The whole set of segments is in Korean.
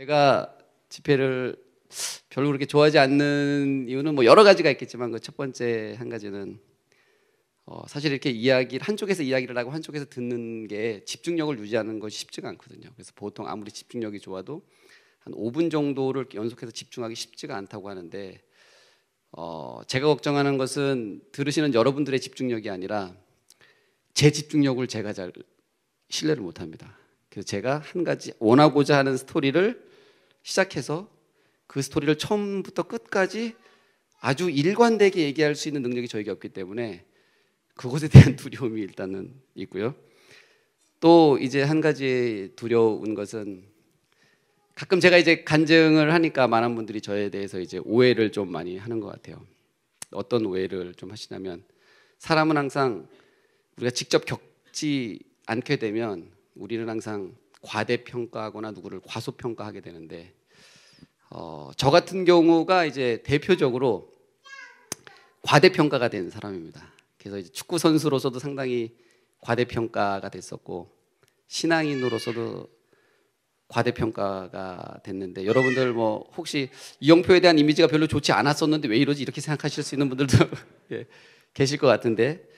제가 집회를 별로 그렇게 좋아하지 않는 이유는 뭐 여러 가지가 있겠지만 그 첫 번째 한 가지는 사실 이렇게 이야기를 한쪽에서 이야기를 하고 한쪽에서 듣는 게 집중력을 유지하는 것이 쉽지가 않거든요. 그래서 보통 아무리 집중력이 좋아도 한 5분 정도를 연속해서 집중하기 쉽지가 않다고 하는데 제가 걱정하는 것은 들으시는 여러분들의 집중력이 아니라 제 집중력을 제가 잘 신뢰를 못합니다. 그래서 제가 한 가지 원하고자 하는 스토리를 시작해서 그 스토리를 처음부터 끝까지 아주 일관되게 얘기할 수 있는 능력이 저에게 없기 때문에 그것에 대한 두려움이 일단은 있고요. 또 이제 한 가지 두려운 것은 가끔 제가 이제 간증을 하니까 많은 분들이 저에 대해서 이제 오해를 좀 많이 하는 것 같아요. 어떤 오해를 좀 하시냐면 사람은 항상 우리가 직접 겪지 않게 되면 우리는 항상 과대평가하거나 누구를 과소평가하게 되는데 저 같은 경우가 이제 대표적으로 과대평가가 된 사람입니다. 그래서 이제 축구 선수로서도 상당히 과대평가가 됐었고 신앙인으로서도 과대평가가 됐는데 여러분들 뭐 혹시 이영표에 대한 이미지가 별로 좋지 않았었는데 왜 이러지 이렇게 생각하실 수 있는 분들도 예, 계실 것 같은데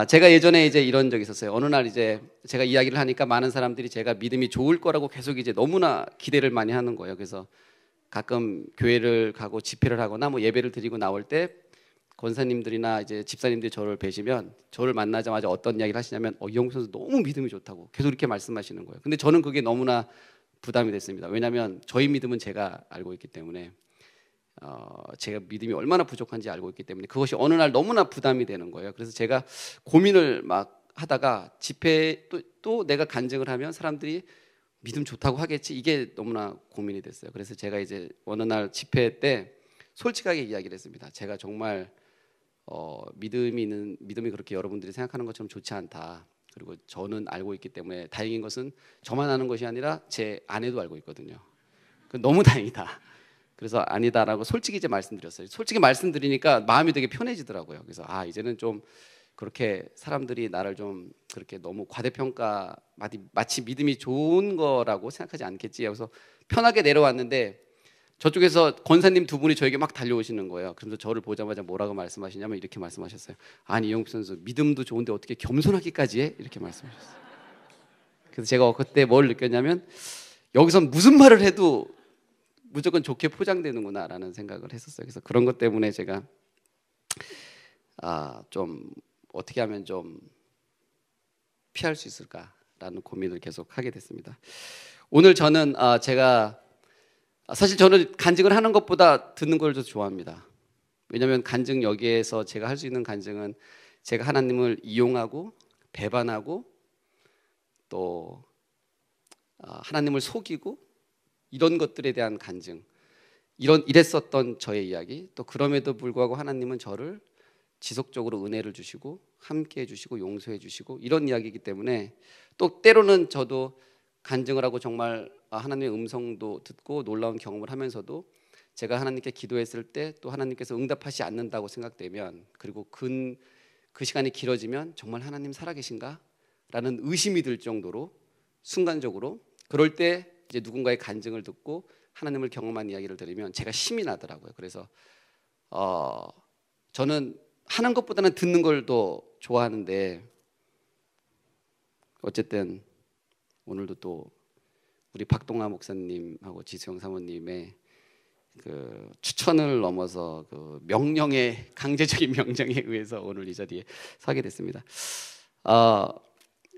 제가 예전에 이제 이런 적이 있었어요. 어느 날 이제 제가 이야기를 하니까 많은 사람들이 제가 믿음이 좋을 거라고 계속 이제 너무나 기대를 많이 하는 거예요. 그래서 가끔 교회를 가고 집회를 하거나 뭐 예배를 드리고 나올 때 권사님들이나 이제 집사님들이 저를 뵈시면 저를 만나자마자 어떤 이야기를 하시냐면 이영표 선수 너무 믿음이 좋다고 계속 이렇게 말씀하시는 거예요. 근데 저는 그게 너무나 부담이 됐습니다. 왜냐하면 저희 믿음은 제가 알고 있기 때문에 제가 믿음이 얼마나 부족한지 알고 있기 때문에 그것이 어느 날 너무나 부담이 되는 거예요. 그래서 제가 고민을 막 하다가 집회 또 내가 간증을 하면 사람들이 믿음 좋다고 하겠지 이게 너무나 고민이 됐어요. 그래서 제가 이제 어느 날 집회 때 솔직하게 이야기를 했습니다. 제가 정말 믿음이 그렇게 여러분들이 생각하는 것처럼 좋지 않다. 그리고 저는 알고 있기 때문에 다행인 것은 저만 아는 것이 아니라 제 아내도 알고 있거든요. 너무 다행이다. 그래서 아니다라고 솔직히 이제 말씀드렸어요. 솔직히 말씀드리니까 마음이 되게 편해지더라고요. 그래서 이제는 좀 그렇게 사람들이 나를 좀 그렇게 너무 과대평가 마치 믿음이 좋은 거라고 생각하지 않겠지. 그래서 편하게 내려왔는데 저쪽에서 권사님 두 분이 저에게 막 달려오시는 거예요. 그래서 저를 보자마자 뭐라고 말씀하시냐면 이렇게 말씀하셨어요. 아니 이영표 선수 믿음도 좋은데 어떻게 겸손하기까지 해? 이렇게 말씀하셨어요. 그래서 제가 그때 뭘 느꼈냐면 여기선 무슨 말을 해도 무조건 좋게 포장되는구나라는 생각을 했었어요. 그래서 그런 것 때문에 제가 좀 어떻게 하면 좀 피할 수 있을까라는 고민을 계속 하게 됐습니다. 오늘 저는 제가 사실 저는 간증을 하는 것보다 듣는 걸 더 좋아합니다. 왜냐하면 간증 여기에서 제가 할 수 있는 간증은 제가 하나님을 이용하고 배반하고 또 하나님을 속이고 이런 것들에 대한 간증 이랬었던 저의 이야기 또 그럼에도 불구하고 하나님은 저를 지속적으로 은혜를 주시고 함께 해주시고 용서해 주시고 이런 이야기이기 때문에 또 때로는 저도 간증을 하고 정말 하나님의 음성도 듣고 놀라운 경험을 하면서도 제가 하나님께 기도했을 때 또 하나님께서 응답하지 않는다고 생각되면 그리고 그 시간이 길어지면 정말 하나님 살아계신가? 라는 의심이 들 정도로 순간적으로 그럴 때 이제 누군가의 간증을 듣고 하나님을 경험한 이야기를 들으면 제가 힘이 나더라고요. 그래서 저는 하는 것보다는 듣는 걸 더 좋아하는데 어쨌든 오늘도 또 우리 박동아 목사님하고 지수영 사모님의 그 추천을 넘어서 그 명령의 강제적인 명령에 의해서 오늘 이 자리에 서게 됐습니다.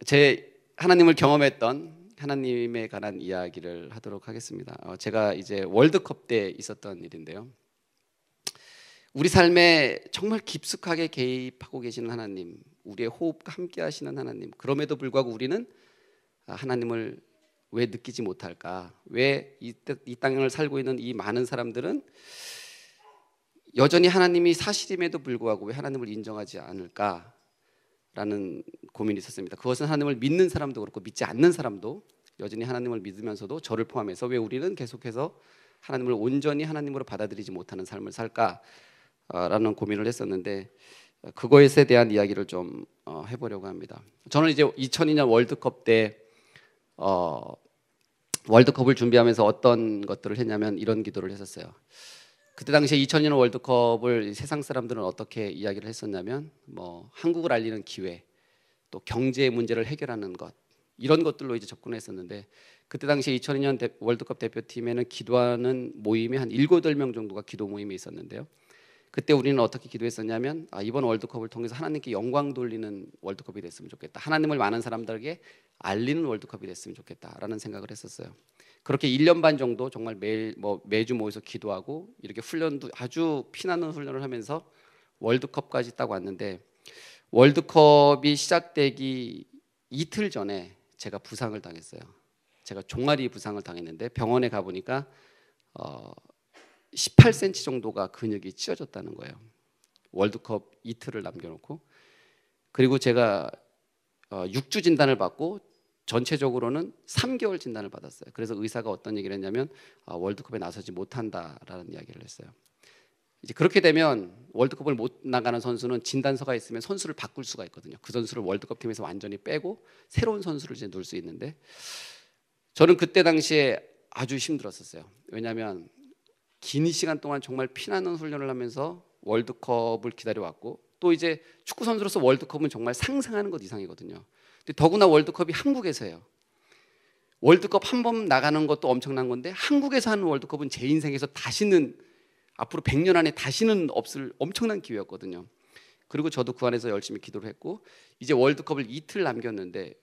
제 하나님을 경험했던 하나님에 관한 이야기를 하도록 하겠습니다. 제가 이제 월드컵 때 있었던 일인데요. 우리 삶에 정말 깊숙하게 개입하고 계시는 하나님, 우리의 호흡과 함께 하시는 하나님, 그럼에도 불구하고 우리는 하나님을 왜 느끼지 못할까? 왜 이 땅을 살고 있는 이 많은 사람들은 여전히 하나님이 사실임에도 불구하고 왜 하나님을 인정하지 않을까? 라는 고민이 있었습니다. 그것은 하나님을 믿는 사람도 그렇고 믿지 않는 사람도 여전히 하나님을 믿으면서도 저를 포함해서 왜 우리는 계속해서 하나님을 온전히 하나님으로 받아들이지 못하는 삶을 살까라는 고민을 했었는데 그것에 대한 이야기를 좀 해보려고 합니다. 저는 이제 2002년 월드컵 때 월드컵을 준비하면서 어떤 것들을 했냐면 이런 기도를 했었어요. 그때 당시에 2002년 월드컵을 세상 사람들은 어떻게 이야기를 했었냐면 뭐 한국을 알리는 기회, 또 경제 문제를 해결하는 것, 이런 것들로 이제 접근했었는데, 그때 당시에 2002년 월드컵 대표팀에는 기도하는 모임이 한 7, 8명 정도가 기도 모임이 있었는데요. 그때 우리는 어떻게 기도했었냐면, 이번 월드컵을 통해서 하나님께 영광 돌리는 월드컵이 됐으면 좋겠다, 하나님을 많은 사람들에게 알리는 월드컵이 됐으면 좋겠다라는 생각을 했었어요. 그렇게 1년 반 정도 정말 매주 모여서 기도하고 이렇게 훈련도 아주 피나는 훈련을 하면서 월드컵까지 딱 왔는데, 월드컵이 시작되기 이틀 전에 제가 부상을 당했어요. 제가 종아리 부상을 당했는데 병원에 가보니까 18cm 정도가 근육이 찢어졌다는 거예요. 월드컵 이틀을 남겨놓고. 그리고 제가 6주 진단을 받고 전체적으로는 3개월 진단을 받았어요. 그래서 의사가 어떤 얘기를 했냐면 월드컵에 나서지 못한다라는 이야기를 했어요. 이제 그렇게 되면 월드컵을 못 나가는 선수는 진단서가 있으면 선수를 바꿀 수가 있거든요. 그 선수를 월드컵 팀에서 완전히 빼고 새로운 선수를 이제 넣을 수 있는데, 저는 그때 당시에 아주 힘들었었어요. 왜냐하면 긴 시간 동안 정말 피나는 훈련을 하면서 월드컵을 기다려왔고, 또 이제 축구 선수로서 월드컵은 정말 상상하는 것 이상이거든요. 근데 더구나 월드컵이 한국에서 해요. 월드컵 한 번 나가는 것도 엄청난 건데, 한국에서 하는 월드컵은 제 인생에서 다시는, 앞으로 100년 안에 다시는 없을 엄청난 기회였거든요. 그리고 저도 그 안에서 열심히 기도를 했고, 이제 월드컵을 이틀 남겼는데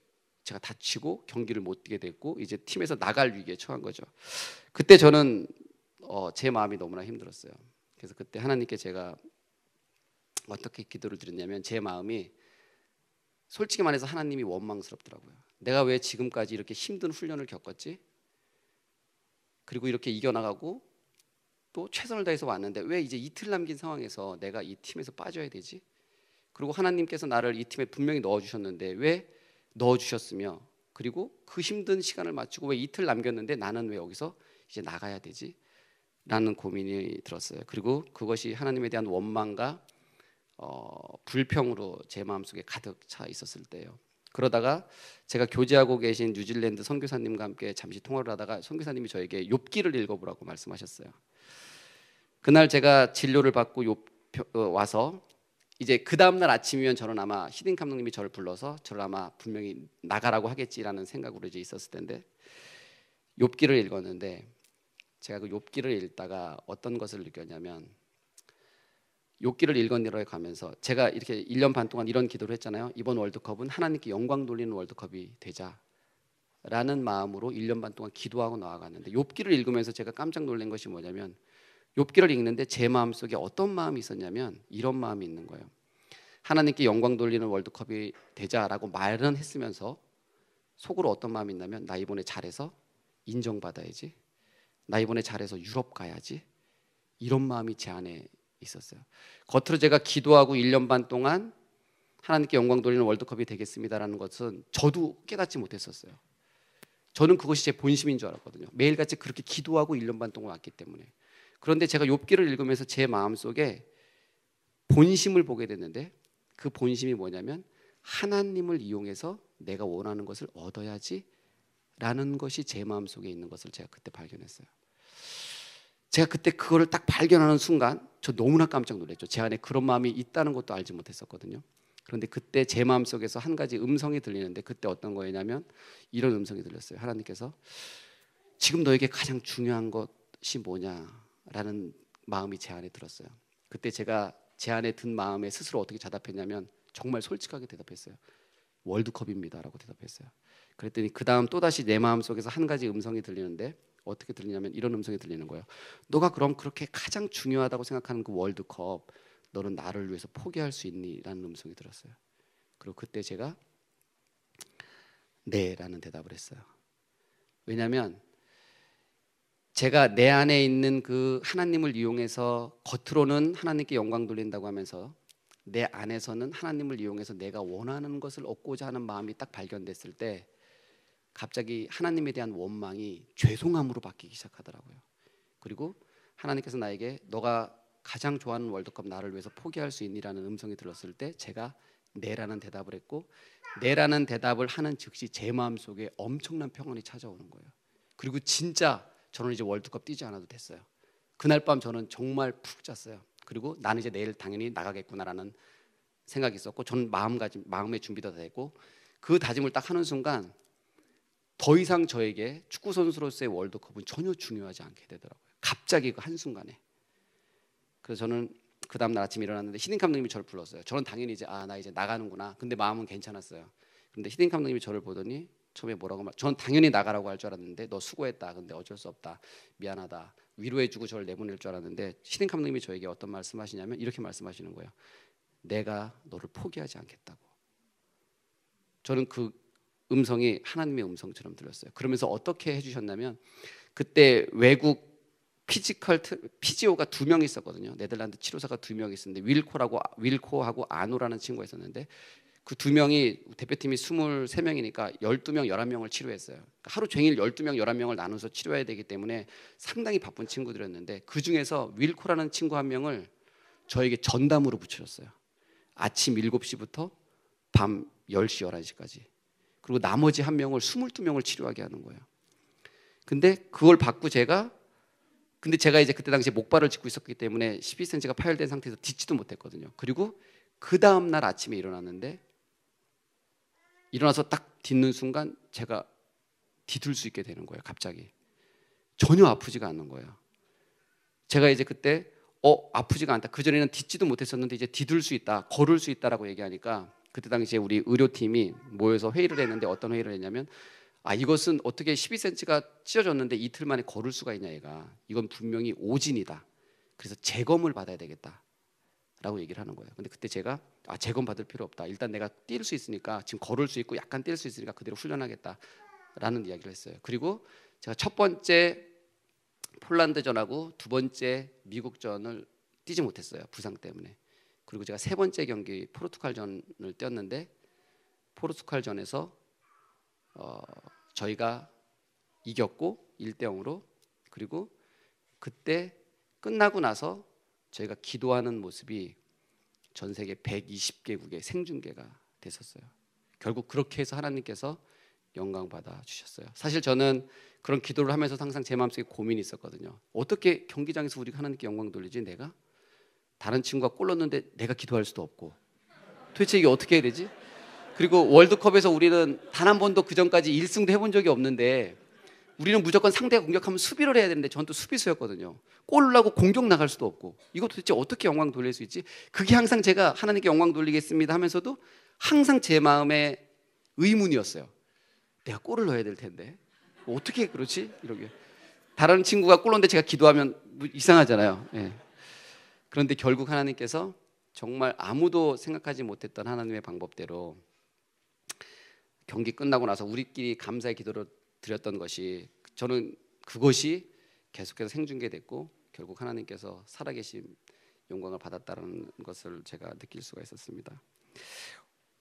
제가 다치고 경기를 못 뛰게 됐고 이제 팀에서 나갈 위기에 처한 거죠. 그때 저는 제 마음이 너무나 힘들었어요. 그래서 그때 하나님께 제가 어떻게 기도를 드렸냐면, 제 마음이 솔직히 말해서 하나님이 원망스럽더라고요. 내가 왜 지금까지 이렇게 힘든 훈련을 겪었지? 그리고 이렇게 이겨나가고 또 최선을 다해서 왔는데 왜 이제 이틀 남긴 상황에서 내가 이 팀에서 빠져야 되지? 그리고 하나님께서 나를 이 팀에 분명히 넣어주셨는데 왜 넣어주셨으며, 그리고 그 힘든 시간을 마치고 왜 이틀 남겼는데 나는 왜 여기서 이제 나가야 되지? 라는 고민이 들었어요. 그리고 그것이 하나님에 대한 원망과 불평으로 제 마음속에 가득 차 있었을 때예요. 그러다가 제가 교제하고 계신 뉴질랜드 선교사님과 함께 잠시 통화를 하다가 선교사님이 저에게 욥기를 읽어보라고 말씀하셨어요. 그날 제가 진료를 받고 와서 이제 그 다음날 아침이면 저는 아마 히딩 감독님이 저를 불러서 저를 아마 분명히 나가라고 하겠지라는 생각으로 이제 있었을 텐데, 욥기를 읽었는데 제가 그 욥기를 읽다가 어떤 것을 느꼈냐면, 욥기를 읽어내려 가면서 제가 이렇게 1년 반 동안 이런 기도를 했잖아요. 이번 월드컵은 하나님께 영광 돌리는 월드컵이 되자라는 마음으로 1년 반 동안 기도하고 나아갔는데, 욥기를 읽으면서 제가 깜짝 놀란 것이 뭐냐면, 욥기를 읽는데 제 마음속에 어떤 마음이 있었냐면 이런 마음이 있는 거예요. 하나님께 영광 돌리는 월드컵이 되자라고 말은 했으면서 속으로 어떤 마음이 있냐면, 나 이번에 잘해서 인정받아야지, 나 이번에 잘해서 유럽 가야지, 이런 마음이 제 안에 있었어요. 겉으로 제가 기도하고 1년 반 동안 하나님께 영광 돌리는 월드컵이 되겠습니다라는 것은 저도 깨닫지 못했었어요. 저는 그것이 제 본심인 줄 알았거든요. 매일같이 그렇게 기도하고 1년 반 동안 왔기 때문에. 그런데 제가 욥기를 읽으면서 제 마음속에 본심을 보게 됐는데, 그 본심이 뭐냐면 하나님을 이용해서 내가 원하는 것을 얻어야지 라는 것이 제 마음속에 있는 것을 제가 그때 발견했어요. 제가 그때 그거를 딱 발견하는 순간 저 너무나 깜짝 놀랐죠. 제 안에 그런 마음이 있다는 것도 알지 못했었거든요. 그런데 그때 제 마음속에서 한 가지 음성이 들리는데, 그때 어떤 거였냐면 이런 음성이 들렸어요. 하나님께서 지금 너에게 가장 중요한 것이 뭐냐라는 마음이 제 안에 들었어요. 그때 제가 제 안에 든 마음에 스스로 어떻게 대답했냐면 정말 솔직하게 대답했어요. 월드컵입니다라고 대답했어요. 그랬더니 그 다음 또다시 내 마음속에서 한 가지 음성이 들리는데, 어떻게 들리냐면 이런 음성이 들리는 거예요. 너가 그럼 그렇게 가장 중요하다고 생각하는 그 월드컵, 너는 나를 위해서 포기할 수 있니? 라는 음성이 들었어요. 그리고 그때 제가 네 라는 대답을 했어요. 왜냐하면 제가 내 안에 있는 그 하나님을 이용해서 겉으로는 하나님께 영광 돌린다고 하면서 내 안에서는 하나님을 이용해서 내가 원하는 것을 얻고자 하는 마음이 딱 발견됐을 때, 갑자기 하나님에 대한 원망이 죄송함으로 바뀌기 시작하더라고요. 그리고 하나님께서 나에게 너가 가장 좋아하는 월드컵 나를 위해서 포기할 수 있니라는 음성이 들었을 때 제가 네라는 대답을 했고, 네라는 대답을 하는 즉시 제 마음속에 엄청난 평안이 찾아오는 거예요. 그리고 진짜 저는 이제 월드컵 뛰지 않아도 됐어요. 그날 밤 저는 정말 푹 잤어요. 그리고 나는 이제 내일 당연히 나가겠구나라는 생각이 있었고, 저는 마음의 준비도 다 됐고, 그 다짐을 딱 하는 순간 더 이상 저에게 축구 선수로서의 월드컵은 전혀 중요하지 않게 되더라고요. 갑자기 그 한순간에. 그래서 저는 그 다음날 아침에 일어났는데 히딩 감독님이 저를 불렀어요. 저는 당연히 이제 나 이제 나가는구나. 근데 마음은 괜찮았어요. 근데 히딩 감독님이 저를 보더니 처음에 저는 당연히 나가라고 할 줄 알았는데, 너 수고했다. 근데 어쩔 수 없다. 미안하다. 위로해주고 저를 내보낼 줄 알았는데, 히딩 감독님이 저에게 어떤 말씀하시냐면 이렇게 말씀하시는 거예요. 내가 너를 포기하지 않겠다고. 저는 그 음성이 하나님의 음성처럼 들렸어요. 그러면서 어떻게 해주셨냐면, 그때 외국 피지오가 2명 있었거든요. 네덜란드 치료사가 2명 있었는데 윌코하고 아노라는 친구가 있었는데, 그 2명이 대표팀이 23명이니까 12명, 11명을 치료했어요. 그러니까 하루 종일 12명, 11명을 나눠서 치료해야 되기 때문에 상당히 바쁜 친구들이었는데, 그 중에서 윌코라는 친구 한 명을 저에게 전담으로 붙여줬어요. 아침 7시부터 밤 10시, 11시까지. 그리고 나머지 한 명을 22명을 치료하게 하는 거예요. 근데 그걸 받고 제가 이제 그때 당시에 목발을 짚고 있었기 때문에 12cm가 파열된 상태에서 딛지도 못했거든요. 그리고 그 다음 날 아침에 일어나서 딱 딛는 순간 제가 디딜 수 있게 되는 거예요. 갑자기 전혀 아프지가 않는 거예요. 제가 이제 그때 아프지가 않다. 그전에는 딛지도 못했었는데 이제 디딜 수 있다, 걸을 수 있다라고 얘기하니까, 그때 당시에 우리 의료팀이 모여서 회의를 했는데, 어떤 회의를 했냐면, 이것은 어떻게 12cm가 찢어졌는데 이틀 만에 걸을 수가 있냐, 얘가. 이건 분명히 오진이다. 그래서 재검을 받아야 되겠다 라고 얘기를 하는 거예요. 근데 그때 제가 재검 받을 필요 없다. 일단 내가 뛸 수 있으니까, 지금 걸을 수 있고 약간 뛸 수 있으니까 그대로 훈련하겠다 라는 이야기를 했어요. 그리고 제가 첫 번째 폴란드전하고 두 번째 미국전을 뛰지 못했어요. 부상 때문에. 그리고 제가 세 번째 경기 포르투갈전을 뛰었는데, 포르투갈전에서 저희가 이겼고 1대0으로. 그리고 그때 끝나고 나서 저희가 기도하는 모습이 전 세계 120개국에 생중계가 됐었어요. 결국 그렇게 해서 하나님께서 영광 받아 주셨어요. 사실 저는 그런 기도를 하면서 항상 제 마음속에 고민이 있었거든요. 어떻게 경기장에서 우리가 하나님께 영광 돌리지? 내가 다른 친구가 골 넣었는데 내가 기도할 수도 없고, 도대체 이게 어떻게 해야 되지? 그리고 월드컵에서 우리는 단 한 번도 그 전까지 1승도 해본 적이 없는데, 우리는 무조건 상대가 공격하면 수비를 해야 되는데, 저는 또 수비수였거든요. 골을 나고 공격 나갈 수도 없고, 이거 도대체 어떻게 영광 돌릴 수 있지? 그게 항상 제가 하나님께 영광 돌리겠습니다 하면서도 항상 제 마음의 의문이었어요. 내가 골을 넣어야 될 텐데 어떻게 그렇지? 이러게. 다른 친구가 골 넣는데 제가 기도하면 이상하잖아요. 예. 그런데 결국 하나님께서 정말 아무도 생각하지 못했던 하나님의 방법대로 경기 끝나고 나서 우리끼리 감사의 기도를 드렸던 것이, 저는 그것이 계속해서 생중계됐고 결국 하나님께서 살아계신 영광을 받았다는 것을 제가 느낄 수가 있었습니다.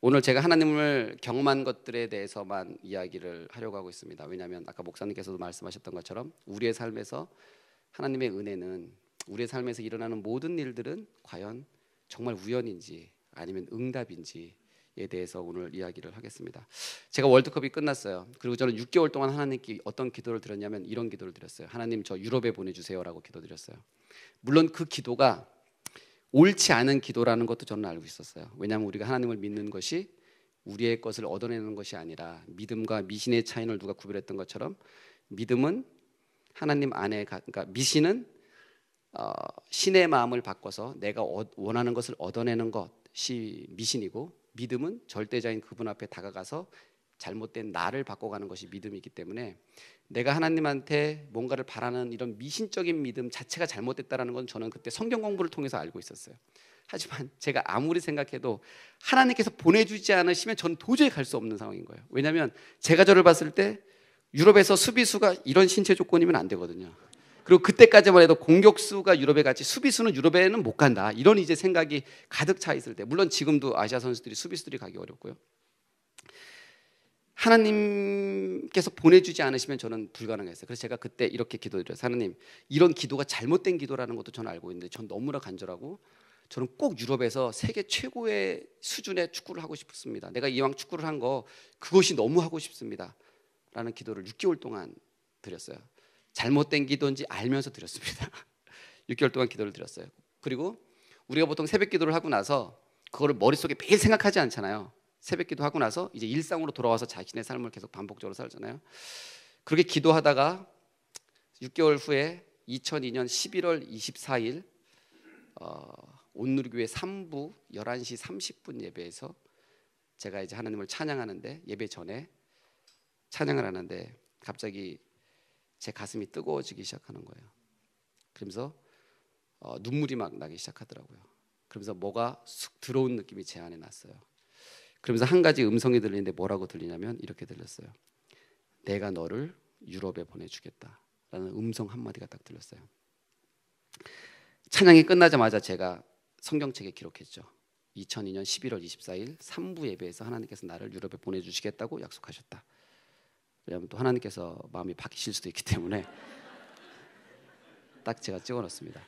오늘 제가 하나님을 경험한 것들에 대해서만 이야기를 하려고 하고 있습니다. 왜냐하면 아까 목사님께서도 말씀하셨던 것처럼 우리의 삶에서 하나님의 은혜는, 우리의 삶에서 일어나는 모든 일들은 과연 정말 우연인지 아니면 응답인지에 대해서 오늘 이야기를 하겠습니다. 제가 월드컵이 끝났어요. 그리고 저는 6개월 동안 하나님께 어떤 기도를 드렸냐면 이런 기도를 드렸어요. 하나님, 저 유럽에 보내주세요라고 기도드렸어요. 물론 그 기도가 옳지 않은 기도라는 것도 저는 알고 있었어요. 왜냐하면 우리가 하나님을 믿는 것이 우리의 것을 얻어내는 것이 아니라, 믿음과 미신의 차이를 누가 구별했던 것처럼 믿음은 하나님 안에, 그러니까 미신은 신의 마음을 바꿔서 내가 원하는 것을 얻어내는 것이 미신이고, 믿음은 절대자인 그분 앞에 다가가서 잘못된 나를 바꿔가는 것이 믿음이기 때문에, 내가 하나님한테 뭔가를 바라는 이런 미신적인 믿음 자체가 잘못됐다는 건 저는 그때 성경 공부를 통해서 알고 있었어요. 하지만 제가 아무리 생각해도 하나님께서 보내주지 않으시면 저는 도저히 갈 수 없는 상황인 거예요. 왜냐하면 제가 저를 봤을 때 유럽에서 수비수가 이런 신체 조건이면 안 되거든요. 그리고 그때까지만 해도 공격수가 유럽에 갔지 수비수는 유럽에는 못 간다, 이런 이제 생각이 가득 차 있을 때, 물론 지금도 아시아 선수들이, 수비수들이 가기 어렵고요. 하나님께서 보내주지 않으시면 저는 불가능했어요. 그래서 제가 그때 이렇게 기도드렸어요. 하나님, 이런 기도가 잘못된 기도라는 것도 저는 알고 있는데 전 너무나 간절하고, 저는 꼭 유럽에서 세계 최고의 수준의 축구를 하고 싶습니다. 내가 이왕 축구를 한 거 그것이 너무 하고 싶습니다 라는 기도를 6개월 동안 드렸어요. 잘못된 기도인지 알면서 드렸습니다. 6개월 동안 기도를 드렸어요. 그리고 우리가 보통 새벽 기도를 하고 나서 그거를 머릿속에 매일 생각하지 않잖아요. 새벽 기도 하고 나서 이제 일상으로 돌아와서 자신의 삶을 계속 반복적으로 살잖아요. 그렇게 기도하다가 6개월 후에 2002년 11월 24일 온누리교회 3부 11시 30분 예배에서 제가 이제 하나님을 찬양하는데, 예배 전에 찬양을 하는데 갑자기 제 가슴이 뜨거워지기 시작하는 거예요. 그러면서 눈물이 막 나기 시작하더라고요. 그러면서 뭐가 쑥 들어온 느낌이 제 안에 났어요. 그러면서 한 가지 음성이 들리는데 뭐라고 들리냐면 이렇게 들렸어요. 내가 너를 유럽에 보내주겠다 라는 음성 한마디가 딱 들렸어요. 찬양이 끝나자마자 제가 성경책에 기록했죠. 2002년 11월 24일 3부 예배에서 하나님께서 나를 유럽에 보내주시겠다고 약속하셨다. 왜냐하면 또 하나님께서 마음이 바뀌실 수도 있기 때문에 딱 제가 찍어놨습니다.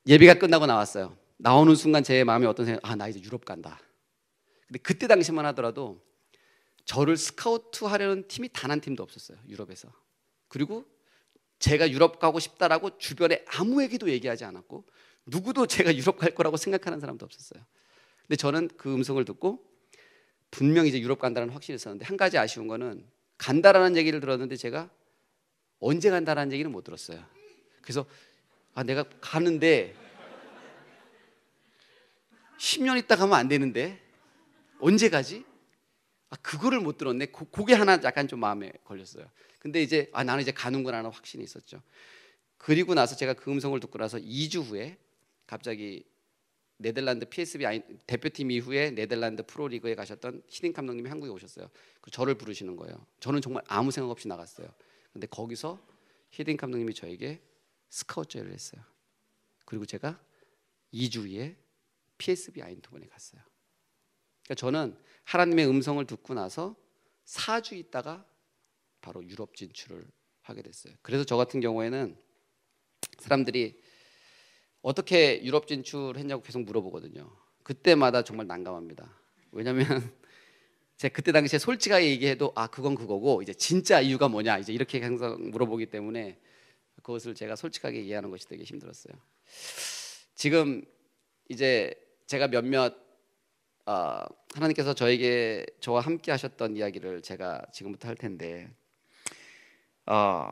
예배가 끝나고 나왔어요. 나오는 순간 제 마음에 어떤 생각, 나 이제 유럽 간다. 근데 그때 당시만 하더라도 저를 스카우트 하려는 팀이 단 한 팀도 없었어요, 유럽에서. 그리고 제가 유럽 가고 싶다라고 주변에 아무에게도 얘기하지 않았고 누구도 제가 유럽 갈 거라고 생각하는 사람도 없었어요. 근데 저는 그 음성을 듣고 분명히 이제 유럽 간다는 확신이 있었는데, 한 가지 아쉬운 거는 간다라는 얘기를 들었는데 제가 언제 간다라는 얘기는 못 들었어요. 그래서 내가 가는데 10년 있다 가면 안 되는데 언제 가지? 그거를 못 들었네. 그게 하나 약간 좀 마음에 걸렸어요. 근데 이제 나는 이제 가는구나 하는 확신이 있었죠. 그리고 나서 제가 그 음성을 듣고 나서 2주 후에 갑자기 네덜란드 PSV 대표팀 이후에 네덜란드 프로리그에 가셨던 히딩 감독님이 한국에 오셨어요. 저를 부르시는 거예요. 저는 정말 아무 생각 없이 나갔어요. 근데 거기서 히딩 감독님이 저에게 스카우트 제의를 했어요. 그리고 제가 2주 후에 PSV 아인토벤에 갔어요. 그러니까 저는 하나님의 음성을 듣고 나서 4주 있다가 바로 유럽 진출을 하게 됐어요. 그래서 저 같은 경우에는 사람들이 어떻게 유럽 진출했냐고 계속 물어보거든요. 그때마다 정말 난감합니다. 왜냐하면 제가 그때 당시에 솔직하게 얘기해도 그건 그거고 이제 진짜 이유가 뭐냐 이제 이렇게 항상 물어보기 때문에 그것을 제가 솔직하게 이해하는 것이 되게 힘들었어요. 지금 이제 제가 몇몇 하나님께서 저와 함께 하셨던 이야기를 제가 지금부터 할 텐데,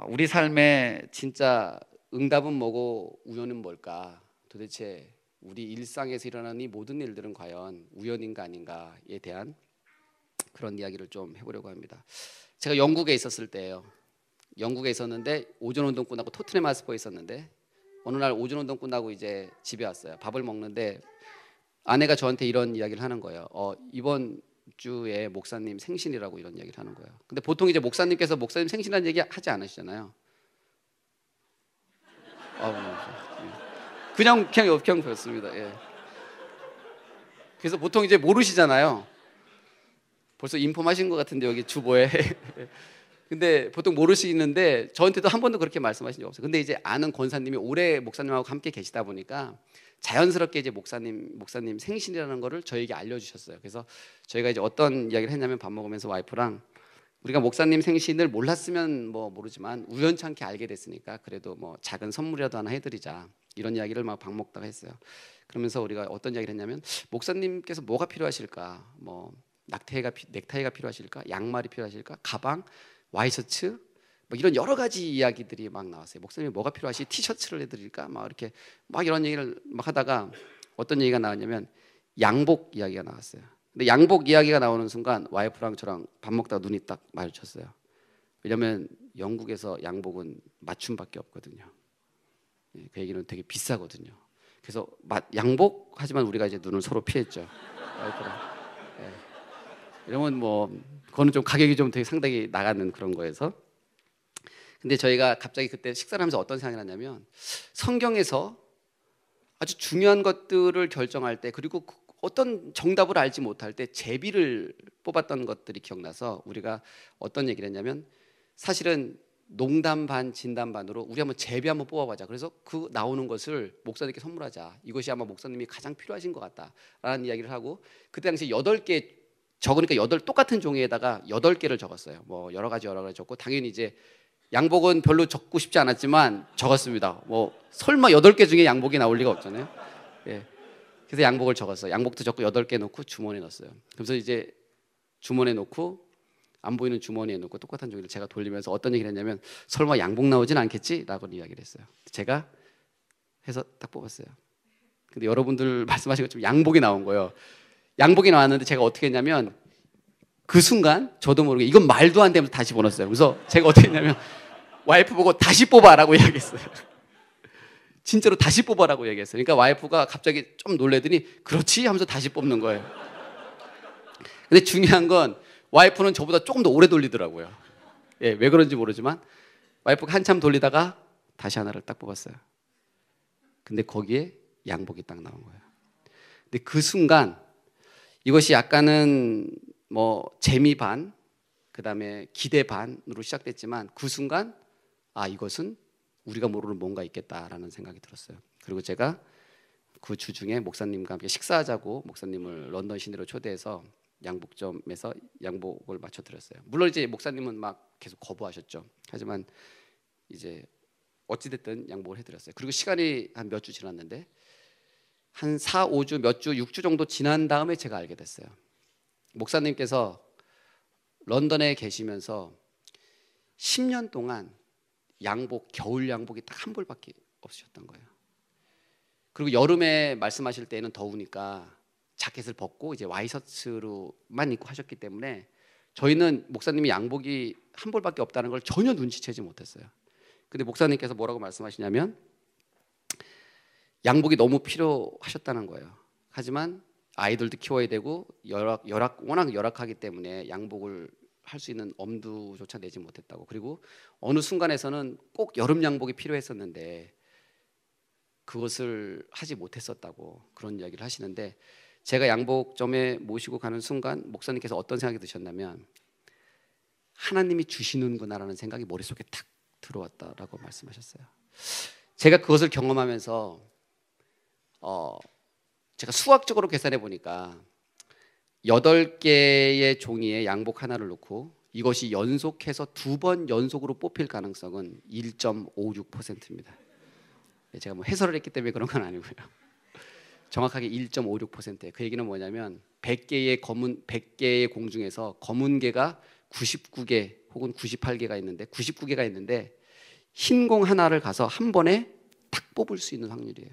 우리 삶에 진짜 응답은 뭐고 우연은 뭘까? 도대체 우리 일상에서 일어나는 이 모든 일들은 과연 우연인가 아닌가에 대한 그런 이야기를 좀 해보려고 합니다. 제가 영국에 있었을 때예요. 영국에 있었는데 오전 운동 끝나고 토트넘 하스퍼에 있었는데 어느 날 오전 운동 끝나고 이제 집에 왔어요. 밥을 먹는데 아내가 저한테 이런 이야기를 하는 거예요. 이번 주에 목사님 생신이라고 이런 이야기를 하는 거예요. 근데 보통 이제 목사님께서 목사님 생신이라는 얘기 하지 않으시잖아요. 그냥 배웠습니다. 예. 그래서 보통 이제 모르시잖아요. 벌써 인폼하신 것 같은데 여기 주보에. 근데 보통 모르시는데 저한테도 한 번도 그렇게 말씀하신 적 없어요. 근데 이제 아는 권사님이 오래 목사님하고 함께 계시다 보니까 자연스럽게 이제 목사님 생신이라는 거를 저에게 알려주셨어요. 그래서 저희가 이제 어떤 이야기를 했냐면 밥 먹으면서 와이프랑 우리가 목사님 생신을 몰랐으면 뭐 모르지만 우연찮게 알게 됐으니까 그래도 뭐 작은 선물이라도 하나 해드리자 이런 이야기를 막 밥 먹다가 했어요. 그러면서 우리가 어떤 이야기를 했냐면 목사님께서 뭐가 필요하실까? 뭐 넥타이가 필요하실까? 양말이 필요하실까? 가방, 와이셔츠 뭐 이런 여러 가지 이야기들이 막 나왔어요. 목사님이 뭐가 필요하시? 티셔츠를 해드릴까? 막 이렇게 막 이런 얘기를 막 하다가 어떤 얘기가 나왔냐면 양복 이야기가 나왔어요. 근데 양복 이야기가 나오는 순간 와이프랑 저랑 밥 먹다가 눈이 딱 마주쳤어요. 왜냐하면 영국에서 양복은 맞춤밖에 없거든요. 그 얘기는 되게 비싸거든요. 그래서 양복 하지만 우리가 이제 눈을 서로 피했죠. 와이프랑. 이러면 뭐 그거는 좀 가격이 좀 되게 상당히 나가는 그런 거여서. 근데 저희가 갑자기 그때 식사를 하면서 어떤 생각이 났냐면 성경에서 아주 중요한 것들을 결정할 때 그리고 어떤 정답을 알지 못할 때 제비를 뽑았던 것들이 기억나서 우리가 어떤 얘기를 했냐면 사실은 농담 반 진담 반으로 우리 한번 제비 한번 뽑아보자. 그래서 그 나오는 것을 목사님께 선물하자. 이것이 아마 목사님이 가장 필요하신 것 같다라는 이야기를 하고 그때 당시 8개 적으니까 똑같은 종이에다가 8개를 적었어요. 뭐 여러 가지 적고, 당연히 이제 양복은 별로 적고 싶지 않았지만 적었습니다. 뭐 설마 8개 중에 양복이 나올 리가 없잖아요. 예. 그래서 양복을 적었어요. 양복도 적고 8개 넣고 주머니에 넣었어요. 그래서 이제 주머니에 넣고, 안 보이는 주머니에 넣고 똑같은 종이를 제가 돌리면서 어떤 얘기를 했냐면, 설마 양복 나오진 않겠지? 라고 이야기를 했어요. 제가 해서 딱 뽑았어요. 근데 여러분들 말씀하신 것처럼 양복이 나온 거예요. 양복이 나왔는데 제가 어떻게 했냐면, 그 순간 저도 모르게 이건 말도 안 되면서 다시 보냈어요. 그래서 제가 어떻게 했냐면, 와이프 보고 다시 뽑아라고 이야기했어요. 진짜로 다시 뽑아라고 얘기했어요. 그러니까 와이프가 갑자기 좀 놀래더니 그렇지 하면서 다시 뽑는 거예요. 근데 중요한 건 와이프는 저보다 조금 더 오래 돌리더라고요. 예, 왜 그런지 모르지만 와이프가 한참 돌리다가 다시 하나를 딱 뽑았어요. 근데 거기에 양복이 딱 나온 거예요. 근데 그 순간 이것이 약간은 뭐 재미 반, 그다음에 기대 반으로 시작됐지만, 그 순간 이것은 우리가 모르는 뭔가 있겠다라는 생각이 들었어요. 그리고 제가 그 주중에 목사님과 함께 식사하자고 목사님을 런던 시내로 초대해서 양복점에서 양복을 맞춰드렸어요. 물론 이제 목사님은 막 계속 거부하셨죠. 하지만 이제 어찌됐든 양복을 해드렸어요. 그리고 시간이 한 몇 주 지났는데, 한 4, 5주, 몇 주, 6주 정도 지난 다음에 제가 알게 됐어요. 목사님께서 런던에 계시면서 10년 동안 양복, 겨울 양복이 딱 한 벌밖에 없으셨던 거예요. 그리고 여름에 말씀하실 때는 더우니까 자켓을 벗고 이제 와이셔츠로만 입고 하셨기 때문에 저희는 목사님이 양복이 한 벌밖에 없다는 걸 전혀 눈치채지 못했어요. 근데 목사님께서 뭐라고 말씀하시냐면, 양복이 너무 필요하셨다는 거예요. 하지만 아이들도 키워야 되고 워낙 열악하기 때문에 양복을 할 수 있는 엄두조차 내지 못했다고. 그리고 어느 순간에서는 꼭 여름 양복이 필요했었는데 그것을 하지 못했었다고, 그런 이야기를 하시는데, 제가 양복점에 모시고 가는 순간 목사님께서 어떤 생각이 드셨냐면, 하나님이 주시는구나라는 생각이 머릿속에 탁 들어왔다라고 말씀하셨어요. 제가 그것을 경험하면서 제가 수학적으로 계산해 보니까 8개의 종이에 양복 하나를 넣고 이것이 연속해서 2번 연속으로 뽑힐 가능성은 1.56%입니다. 제가 뭐 해설을 했기 때문에 그런 건 아니고요. 정확하게 1.56%예요. 그 얘기는 뭐냐면 100개의 공 중에서 검은 개가 99개 혹은 98개가 있는데, 99개가 있는데 흰 공 하나를 가서 한 번에 탁 뽑을 수 있는 확률이에요.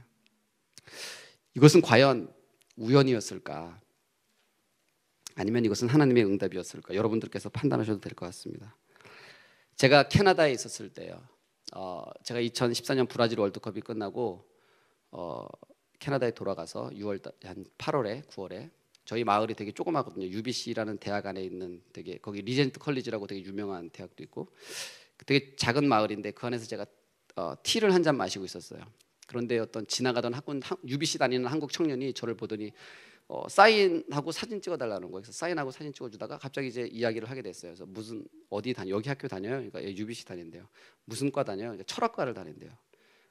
이것은 과연 우연이었을까? 아니면 이것은 하나님의 응답이었을까? 여러분들께서 판단하셔도 될 것 같습니다. 제가 캐나다에 있었을 때요. 제가 2014년 브라질 월드컵이 끝나고 캐나다에 돌아가서 6월 한 8월에 9월에 저희 마을이 되게 조그마거든요. UBC라는 대학 안에 있는 되게, 거기 리젠트 컬리지라고 되게 유명한 대학도 있고 되게 작은 마을인데, 그 안에서 제가 티를 한 잔 마시고 있었어요. 그런데 어떤 지나가던 UBC 다니는 한국 청년이 저를 보더니 사인하고 사진 찍어달라는 거예요. 그래서 사인하고 사진 찍어주다가 갑자기 이제 이야기를 하게 됐어요. 그래서 어디 여기 학교 다녀요? 그러니까 UBC 다닌대요. 무슨 과 다녀요? 그러니까 철학과를 다닌대요.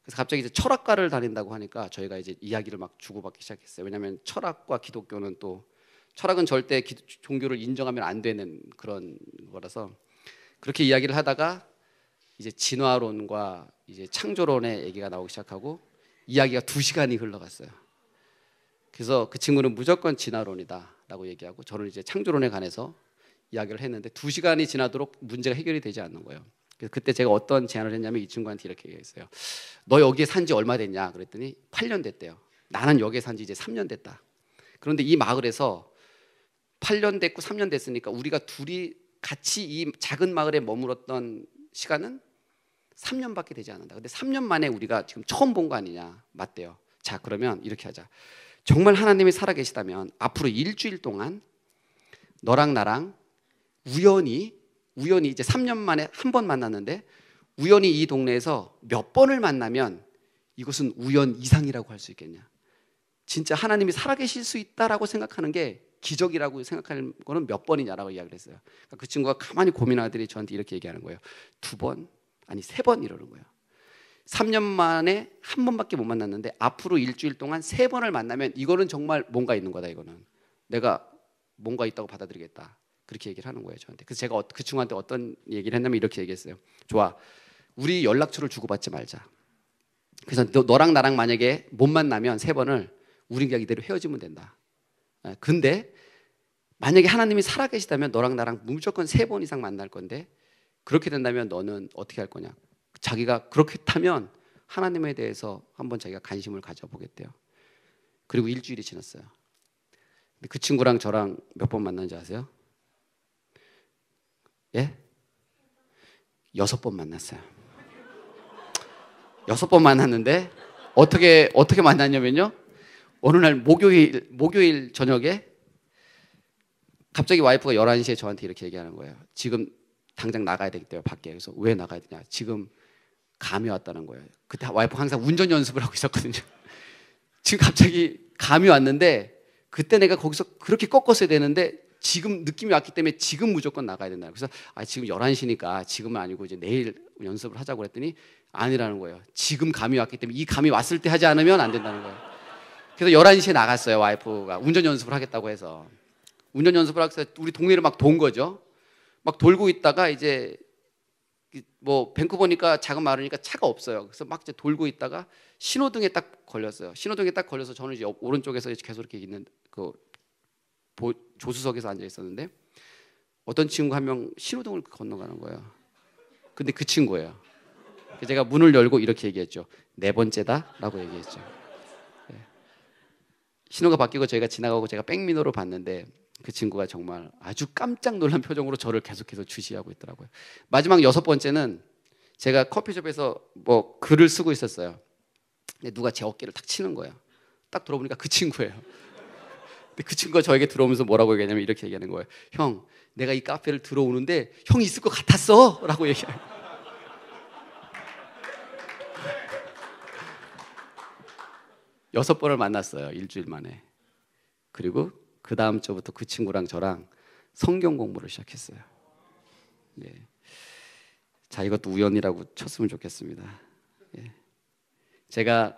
그래서 갑자기 이제 철학과를 다닌다고 하니까 저희가 이제 이야기를 막 주고받기 시작했어요. 왜냐하면 철학과 기독교는 또, 철학은 절대 종교를 인정하면 안 되는 그런 거라서, 그렇게 이야기를 하다가 이제 진화론과 이제 창조론의 얘기가 나오기 시작하고 이야기가 2시간이 흘러갔어요. 그래서 그 친구는 무조건 진화론이다라고 얘기하고 저는 이제 창조론에 관해서 이야기를 했는데 2시간이 지나도록 문제가 해결이 되지 않는 거예요. 그래서 그때 제가 어떤 제안을 했냐면, 이 친구한테 이렇게 얘기했어요. 너 여기에 산 지 얼마 됐냐? 그랬더니 8년 됐대요. 나는 여기에 산 지 이제 3년 됐다. 그런데 이 마을에서 8년 됐고 3년 됐으니까 우리가 둘이 같이 이 작은 마을에 머물었던 시간은 3년밖에 되지 않는다. 근데 3년 만에 우리가 지금 처음 본 거 아니냐? 맞대요. 자, 그러면 이렇게 하자. 정말 하나님이 살아계시다면 앞으로 일주일 동안 너랑 나랑 우연히 이제 3년 만에 한 번 만났는데, 우연히 이 동네에서 몇 번을 만나면 이것은 우연 이상이라고 할 수 있겠냐? 진짜 하나님이 살아계실 수 있다라고 생각하는 게 기적이라고 생각하는 거는 몇 번이냐라고 이야기를 했어요. 그러니까 그 친구가 가만히 고민하더니 저한테 이렇게 얘기하는 거예요. 2번, 아니 3번 이러는 거예요. 3년 만에 한 번밖에 못 만났는데 앞으로 일주일 동안 3번을 만나면 이거는 정말 뭔가 있는 거다. 이거는 내가 뭔가 있다고 받아들이겠다. 그렇게 얘기를 하는 거예요, 저한테. 그래서 제가 그 친구한테 어떤 얘기를 했냐면 이렇게 얘기했어요. 좋아, 우리 연락처를 주고받지 말자. 그래서 너랑 나랑 만약에 못 만나면 3번을 우린 그냥 이대로 헤어지면 된다. 근데 만약에 하나님이 살아계시다면 너랑 나랑 무조건 3번 이상 만날 건데 그렇게 된다면 너는 어떻게 할 거냐. 자기가 그렇다면 하나님에 대해서 한번 자기가 관심을 가져보겠대요. 그리고 일주일이 지났어요. 근데 그 친구랑 저랑 몇 번 만난지 아세요? 예? 6번 만났어요. 6번 만났는데 어떻게 만났냐면요. 어느 날 목요일 저녁에 갑자기 와이프가 11시에 저한테 이렇게 얘기하는 거예요. 지금 당장 나가야 되겠대요, 밖에. 그래서 왜 나가야 되냐. 지금 감이 왔다는 거예요. 그때 와이프 항상 운전 연습을 하고 있었거든요. 지금 갑자기 감이 왔는데 그때 내가 거기서 그렇게 꺾었어야 되는데 지금 느낌이 왔기 때문에 지금 무조건 나가야 된다. 그래서 지금 11시니까 지금은 아니고 이제 내일 연습을 하자고 그랬더니 아니라는 거예요. 지금 감이 왔기 때문에 이 감이 왔을 때 하지 않으면 안 된다는 거예요. 그래서 11시에 나갔어요. 와이프가 운전 연습을 하겠다고 해서. 운전 연습을 하면서 우리 동네를 막 돈 거죠. 막 돌고 있다가 이제 뭐 밴쿠버니까 작은 마을이니까 차가 없어요. 그래서 막 이제 돌고 있다가 신호등에 딱 걸렸어요. 신호등에 딱 걸려서 저는 이제 오른쪽에서 계속 이렇게 있는 그 조수석에서 앉아 있었는데 어떤 친구 한 명 신호등을 건너가는 거예요. 근데 그 친구예요. 제가 문을 열고 이렇게 얘기했죠. 4번째다라고 얘기했죠. 네. 신호가 바뀌고 저희가 지나가고 제가 백미러로 봤는데 그 친구가 정말 아주 깜짝 놀란 표정으로 저를 계속해서 주시하고 있더라고요. 마지막 6번째는 제가 커피숍에서 뭐 글을 쓰고 있었어요. 근데 누가 제 어깨를 탁 치는 거예요. 딱 들어보니까 그 친구예요. 근데 그 친구가 저에게 들어오면서 뭐라고 얘기하냐면 이렇게 얘기하는 거예요. 형, 내가 이 카페를 들어오는데 형이 있을 것 같았어 라고 얘기해요. 여섯 번을 만났어요. 일주일 만에. 그리고 그 다음 주부터 그 친구랑 저랑 성경 공부를 시작했어요. 네. 자, 이것도 우연이라고 쳤으면 좋겠습니다. 예. 제가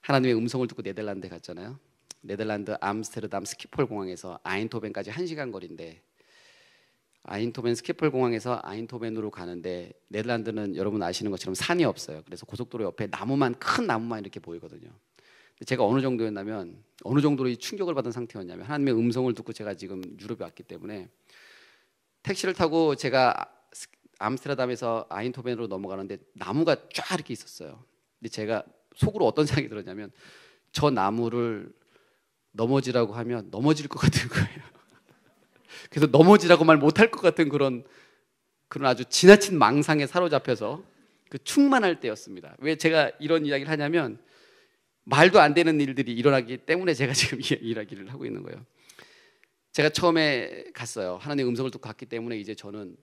하나님의 음성을 듣고 네덜란드에 갔잖아요. 네덜란드 암스테르담 스키폴 공항에서 아인토벤까지 1시간 거리인데 아인토벤 스키폴 공항에서 아인토벤으로 가는데 네덜란드는 여러분 아시는 것처럼 산이 없어요. 그래서 고속도로 옆에 큰 나무만 이렇게 보이거든요. 제가 어느 정도였냐면 어느 정도로 이 충격을 받은 상태였냐면 하나님의 음성을 듣고 제가 지금 유럽에 왔기 때문에 택시를 타고 제가 암스테르담에서 아인토벤으로 넘어가는데 나무가 쫙 이렇게 있었어요. 근데 제가 속으로 어떤 생각이 들었냐면 저 나무를 넘어지라고 하면 넘어질 것 같은 거예요. 그래서 넘어지라고 말 못할 것 같은 그런 아주 지나친 망상에 사로잡혀서 그 충만할 때였습니다. 왜 제가 이런 이야기를 하냐면 말도 안 되는 일들이 일어나기 때문에 제가 지금 이 이야기를 하고 있는 거예요. 제가 처음에 갔어요. 하나님의 음성을 듣고 갔기 때문에 이제 저는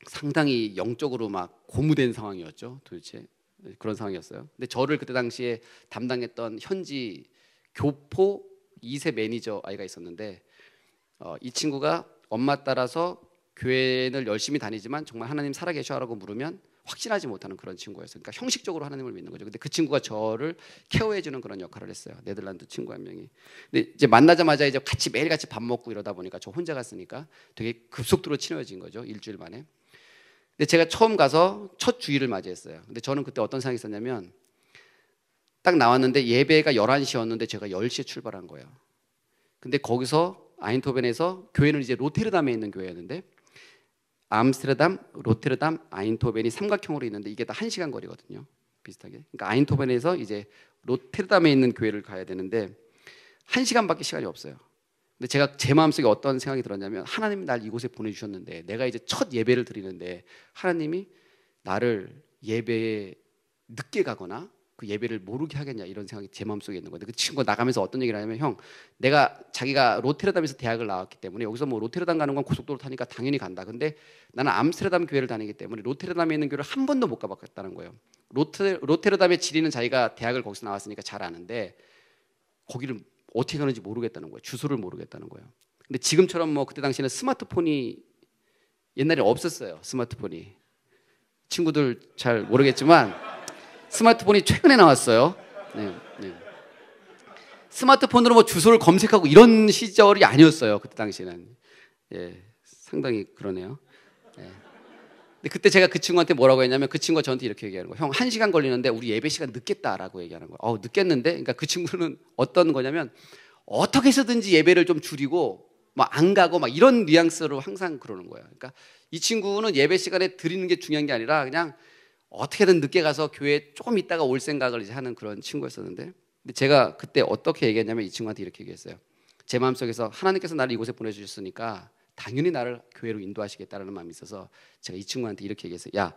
상당히 영적으로 막 고무된 상황이었죠. 도대체 그런 상황이었어요. 근데 저를 그때 당시에 담당했던 현지 교포 2세 매니저 아이가 있었는데 이 친구가 엄마 따라서 교회를 열심히 다니지만 정말 하나님 살아계셔라고 물으면 확신하지 못하는 그런 친구였어요. 그러니까 형식적으로 하나님을 믿는 거죠. 근데 그 친구가 저를 케어해주는 그런 역할을 했어요. 네덜란드 친구 한 명이. 근데 이제 만나자마자 이제 매일 같이 밥 먹고 이러다 보니까 저 혼자 갔으니까 되게 급속도로 친해진 거죠. 일주일 만에. 근데 제가 처음 가서 첫 주일을 맞이했어요. 근데 저는 그때 어떤 생각이 있었냐면 딱 나왔는데 예배가 11시였는데 제가 10시에 출발한 거예요. 근데 거기서 아인토벤에서 교회는 이제 로테르담에 있는 교회였는데 암스테르담, 로테르담, 아인토벤이 삼각형으로 있는데 이게 다 1시간 거리거든요. 비슷하게. 그러니까 아인토벤에서 이제 로테르담에 있는 교회를 가야 되는데 1시간밖에 시간이 없어요. 근데 제가 제 마음속에 어떤 생각이 들었냐면 하나님이 날 이곳에 보내주셨는데 내가 이제 첫 예배를 드리는데 하나님이 나를 예배에 늦게 가거나 그 예배를 모르게 하겠냐 이런 생각이 제 마음속에 있는 건데 그 친구가 나가면서 어떤 얘기를 하냐면 형 자기가 로테르담에서 대학을 나왔기 때문에 여기서 뭐 로테르담 가는 건 고속도로 타니까 당연히 간다. 근데 나는 암스테르담 교회를 다니기 때문에 로테르담에 있는 교회를 한 번도 못 가봤다는 거예요. 로테르담의 지리는 자기가 대학을 거기서 나왔으니까 잘 아는데 거기를 어떻게 가는지 모르겠다는 거예요. 주소를 모르겠다는 거예요. 근데 지금처럼 뭐 그때 당시에는 스마트폰이 옛날에 없었어요. 스마트폰이 친구들 잘 모르겠지만 스마트폰이 최근에 나왔어요. 네, 네. 스마트폰으로 뭐 주소를 검색하고 이런 시절이 아니었어요. 그때 당시에는. 예, 상당히 그러네요. 예. 근데 그때 제가 그 친구한테 뭐라고 했냐면 그 친구가 저한테 이렇게 얘기하는 거예요. 형, 1시간 걸리는데 우리 예배 시간 늦겠다라고 얘기하는 거예요. 늦겠는데? 그러니까 그 친구는 어떤 거냐면 어떻게 해서든지 예배를 좀 줄이고 막 안 가고 막 이런 뉘앙스로 항상 그러는 거예요. 그러니까 이 친구는 예배 시간에 드리는 게 중요한 게 아니라 그냥 어떻게든 늦게 가서 교회에 조금 있다가 올 생각을 이제 하는 그런 친구였었는데, 근데 제가 그때 어떻게 얘기했냐면 이 친구한테 이렇게 얘기했어요. 제 마음속에서 하나님께서 나를 이곳에 보내주셨으니까 당연히 나를 교회로 인도하시겠다라는 마음이 있어서 제가 이 친구한테 이렇게 얘기했어요. 야,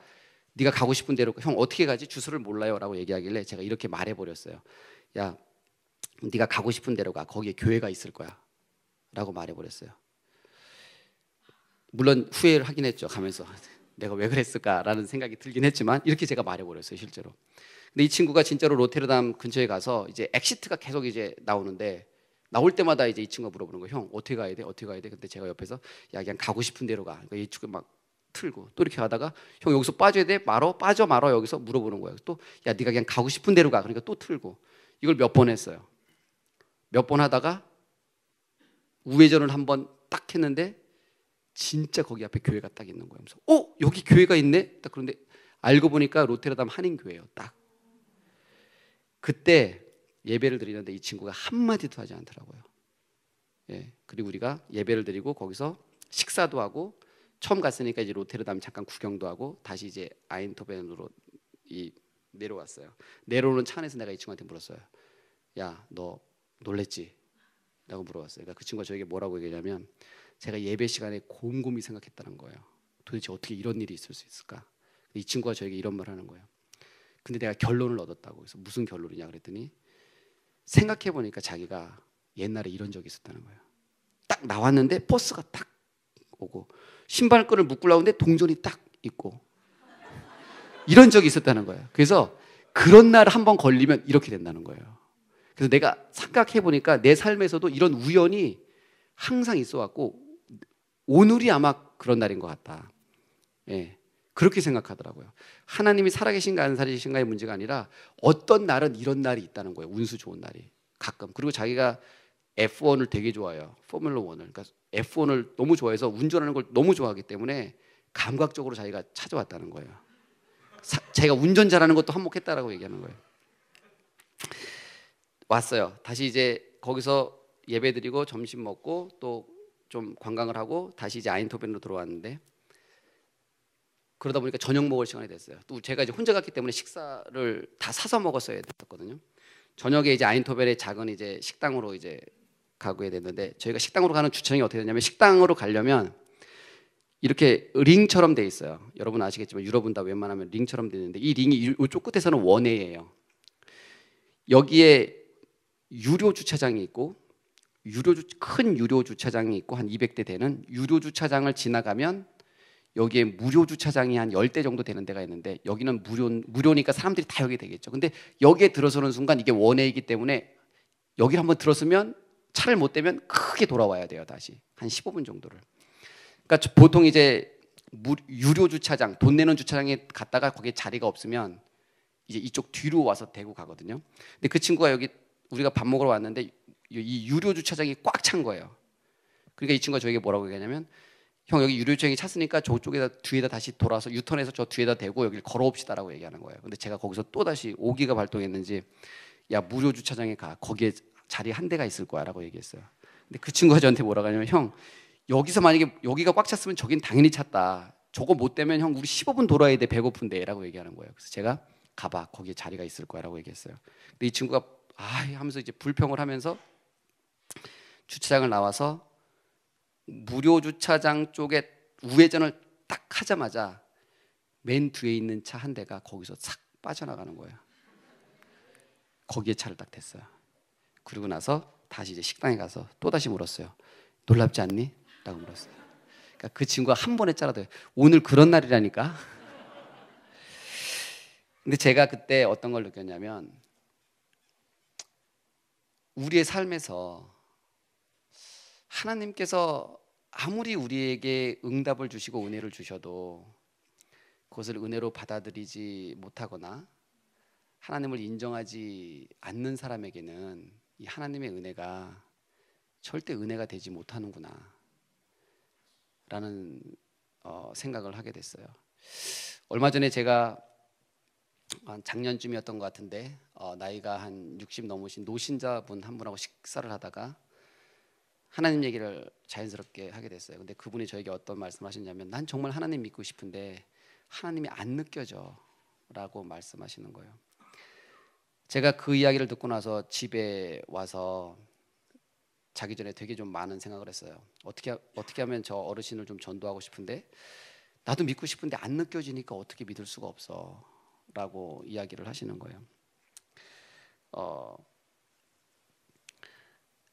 네가 가고 싶은 대로. 형, 어떻게 가지? 주소를 몰라요 라고 얘기하길래 제가 이렇게 말해버렸어요. 야, 네가 가고 싶은 대로 가. 거기에 교회가 있을 거야 라고 말해버렸어요. 물론 후회를 하긴 했죠. 가면서 내가 왜 그랬을까라는 생각이 들긴 했지만 이렇게 제가 말해버렸어요, 실제로. 근데 이 친구가 진짜로 로테르담 근처에 가서 이제 엑시트가 계속 이제 나오는데, 나올 때마다 이제 이 친구가 물어보는 거예요. 형, 어떻게 가야 돼? 어떻게 가야 돼? 근데 제가 옆에서 야, 그냥 가고 싶은 대로 가. 그러니까 이 친구 막 틀고 또 이렇게 가다가 형, 여기서 빠져야 돼? 말어? 빠져 말어? 여기서 물어보는 거예요. 또 야, 네가 그냥 가고 싶은 대로 가. 그러니까 또 틀고. 이걸 몇 번 했어요. 몇 번 하다가 우회전을 한번 딱 했는데 진짜 거기 앞에 교회가 딱 있는 거예요. 그래서 여기 교회가 있네? 딱 그런데 알고 보니까 로테르담 한인교회예요. 딱. 그때 예배를 드리는데 이 친구가 한마디도 하지 않더라고요. 예. 그리고 우리가 예배를 드리고 거기서 식사도 하고, 처음 갔으니까 이제 로테르담 잠깐 구경도 하고 다시 이제 아인토벤으로 내려왔어요. 내려오는 차 안에서 내가 이 친구한테 물었어요. 야, 너 놀랬지? 라고 물어봤어요. 그러니까 그 친구가 저에게 뭐라고 얘기하냐면 제가 예배 시간에 곰곰이 생각했다는 거예요. 도대체 어떻게 이런 일이 있을 수 있을까? 이 친구가 저에게 이런 말을 하는 거예요. 근데 내가 결론을 얻었다고. 그래서 무슨 결론이냐 그랬더니 생각해 보니까 자기가 옛날에 이런 적이 있었다는 거예요. 딱 나왔는데 버스가 딱 오고 신발끈을 묶으려고 하는데 동전이 딱 있고 이런 적이 있었다는 거예요. 그래서 그런 날 한번 걸리면 이렇게 된다는 거예요. 그래서 내가 생각해 보니까 내 삶에서도 이런 우연이 항상 있어 왔고 오늘이 아마 그런 날인 것 같다. 예, 그렇게 생각하더라고요. 하나님이 살아계신가 안 살아계신가의 문제가 아니라 어떤 날은 이런 날이 있다는 거예요. 운수 좋은 날이 가끔. 그리고 자기가 F1을 되게 좋아해요. 포뮬러 1을. 그러니까 F1을 너무 좋아해서 운전하는 걸 너무 좋아하기 때문에 감각적으로 자기가 찾아왔다는 거예요. 자기가 운전 잘하는 것도 한몫했다라고 얘기하는 거예요. 왔어요. 다시 이제 거기서 예배드리고 점심 먹고 또 좀 관광을 하고 다시 이제 아인토벤으로 들어왔는데, 그러다 보니까 저녁 먹을 시간이 됐어요. 또 제가 이제 혼자 갔기 때문에 식사를 다 사서 먹었어야 됐거든요. 저녁에 이제 아인토벤의 작은 이제 식당으로 이제 가고야 됐는데, 저희가 식당으로 가는 주차장이 어떻게 되냐면 식당으로 가려면 이렇게 링처럼 돼 있어요. 여러분 아시겠지만 유럽은 다 웬만하면 링처럼 돼 있는데 이 링이 이쪽 끝에서는 원웨이예요. 여기에 유료 주차장이 있고 큰 유료 주차장이 있고 한 200대 되는 유료 주차장을 지나가면 여기에 무료 주차장이 한 10대 정도 되는 데가 있는데 여기는 무료니까 사람들이 다 여기 되겠죠. 근데 여기에 들어서는 순간 이게 원웨이이기 때문에 여기를 한번 들었으면 차를 못 대면 크게 돌아와야 돼요. 다시 한 15분 정도를. 그러니까 보통 이제 유료 주차장, 돈 내는 주차장에 갔다가 거기에 자리가 없으면 이제 이쪽 뒤로 와서 대고 가거든요. 근데 그 친구가 여기 우리가 밥 먹으러 왔는데 이 유료 주차장이 꽉 찬 거예요. 그러니까 이 친구가 저에게 뭐라고 얘기하냐면 형, 여기 유료 주차장이 찼으니까 저쪽에다 뒤에다 다시 돌아서 유턴해서 저 뒤에다 대고 여기를 걸어옵시다라고 얘기하는 거예요. 근데 제가 거기서 또 다시 오기가 발동했는지 야, 무료 주차장에 가. 거기에 자리 한 대가 있을 거야라고 얘기했어요. 근데 그 친구가 저한테 뭐라고 하냐면 형, 여기서 만약에 여기가 꽉 찼으면 저긴 당연히 찼다. 저거 못 되면 형 우리 15분 돌아야 돼. 배고픈데 라고 얘기하는 거예요. 그래서 제가 가봐. 거기에 자리가 있을 거야라고 얘기했어요. 근데 이 친구가 하면서 이제 불평을 하면서 주차장을 나와서 무료 주차장 쪽에 우회전을 딱 하자마자 맨 뒤에 있는 차 한 대가 거기서 싹 빠져나가는 거예요. 거기에 차를 딱 댔어요. 그리고 나서 다시 이제 식당에 가서 또 다시 물었어요. 놀랍지 않니? 라고 물었어요. 그러니까 그 친구가 한 번에 짜라도 오늘 그런 날이라니까. 근데 제가 그때 어떤 걸 느꼈냐면 우리의 삶에서 하나님께서 아무리 우리에게 응답을 주시고 은혜를 주셔도 그것을 은혜로 받아들이지 못하거나 하나님을 인정하지 않는 사람에게는 이 하나님의 은혜가 절대 은혜가 되지 못하는구나 라는 생각을 하게 됐어요. 얼마 전에 제가 한 작년쯤이었던 것 같은데 나이가 한 60 넘으신 노신자분 한 분하고 식사를 하다가 하나님 얘기를 자연스럽게 하게 됐어요. 근데 그분이 저에게 어떤 말씀을 하셨냐면, 난 정말 하나님 믿고 싶은데 하나님이 안 느껴져 라고 말씀하시는 거예요. 제가 그 이야기를 듣고 나서 집에 와서 자기 전에 되게 좀 많은 생각을 했어요. 어떻게 하면 저 어르신을 좀 전도하고 싶은데 나도 믿고 싶은데 안 느껴지니까 어떻게 믿을 수가 없어 라고 이야기를 하시는 거예요.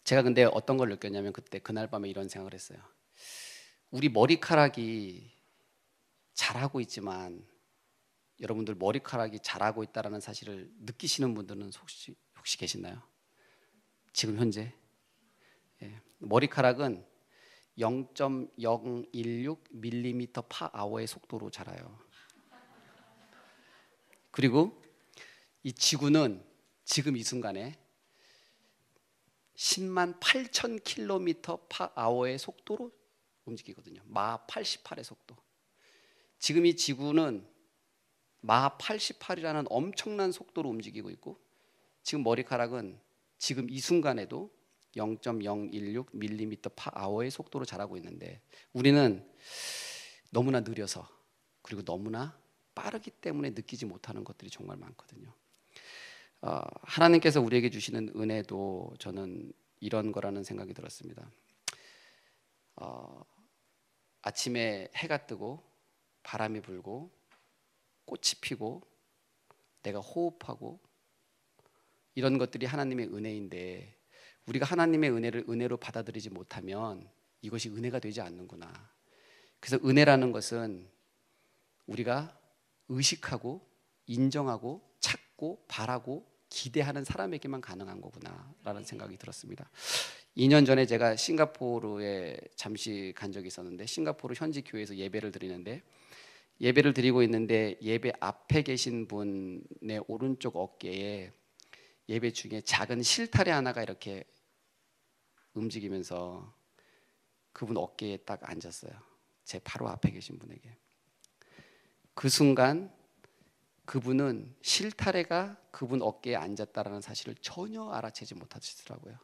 제가 근데 어떤 걸 느꼈냐면, 그날 밤에 이런 생각을 했어요. 우리 머리카락이 자라고 있지만, 여러분들 머리카락이 자라고 있다는 사실을 느끼시는 분들은 혹시 계시나요? 지금 현재 머리카락은 0.016mm per hour의 속도로 자라요. 그리고 이 지구는 지금 이 순간에 10만 8천 킬로미터 per hour의 속도로 움직이거든요. 마 88의 속도. 지금 이 지구는 마 88이라는 엄청난 속도로 움직이고 있고, 지금 머리카락은 지금 이 순간에도 0.016mm per hour의 속도로 자라고 있는데, 우리는 너무나 느려서, 그리고 너무나 빠르기 때문에 느끼지 못하는 것들이 정말 많거든요. 하나님께서 우리에게 주시는 은혜도 저는 이런 거라는 생각이 들었습니다. 아침에 해가 뜨고 바람이 불고 꽃이 피고 내가 호흡하고, 이런 것들이 하나님의 은혜인데, 우리가 하나님의 은혜를 은혜로 받아들이지 못하면 이것이 은혜가 되지 않는구나. 그래서 은혜라는 것은 우리가 의식하고 인정하고 찾고 바라고 기대하는 사람에게만 가능한 거구나 라는 생각이 들었습니다. 2년 전에 제가 싱가포르에 잠시 간 적이 있었는데, 싱가포르 현지 교회에서 예배를 드리는데, 예배를 드리고 있는데 예배 앞에 계신 분의 오른쪽 어깨에 예배 중에 작은 실타래 하나가 이렇게 움직이면서 그분 어깨에 딱 앉았어요. 제 바로 앞에 계신 분에게. 그 순간 그분은 실타래가 그분 어깨에 앉았다라는 사실을 전혀 알아채지 못하시더라고요.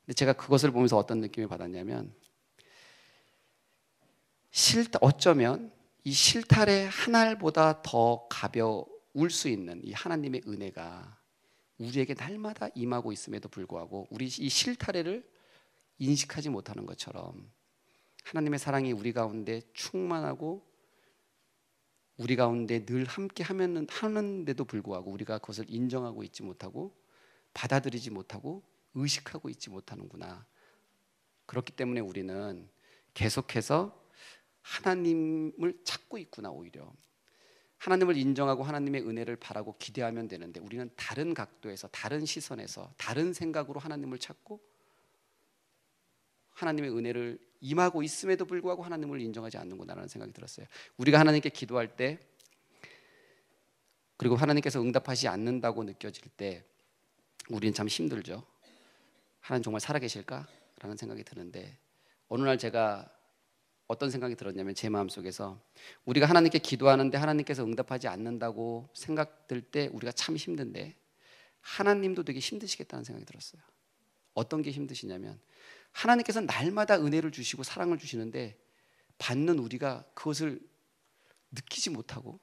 근데 제가 그것을 보면서 어떤 느낌을 받았냐면, 어쩌면 이 실타래 한 알보다 더 가벼울 수 있는 이 하나님의 은혜가 우리에게 날마다 임하고 있음에도 불구하고 우리 이 실타래를 인식하지 못하는 것처럼, 하나님의 사랑이 우리 가운데 충만하고 우리 가운데 늘 함께 하는데도 불구하고 우리가 그것을 인정하고 있지 못하고 받아들이지 못하고 의식하고 있지 못하는구나. 그렇기 때문에 우리는 계속해서 하나님을 찾고 있구나. 오히려 하나님을 인정하고 하나님의 은혜를 바라고 기대하면 되는데, 우리는 다른 각도에서, 다른 시선에서, 다른 생각으로 하나님을 찾고 하나님의 은혜를 임하고 있음에도 불구하고 하나님을 인정하지 않는구나라는 생각이 들었어요. 우리가 하나님께 기도할 때, 그리고 하나님께서 응답하지 않는다고 느껴질 때 우리는 참 힘들죠. 하나님 정말 살아계실까라는 생각이 드는데, 어느 날 제가 어떤 생각이 들었냐면, 제 마음속에서 우리가 하나님께 기도하는데 하나님께서 응답하지 않는다고 생각될 때 우리가 참 힘든데, 하나님도 되게 힘드시겠다는 생각이 들었어요. 어떤 게 힘드시냐면, 하나님께서 날마다 은혜를 주시고 사랑을 주시는데 받는 우리가 그것을 느끼지 못하고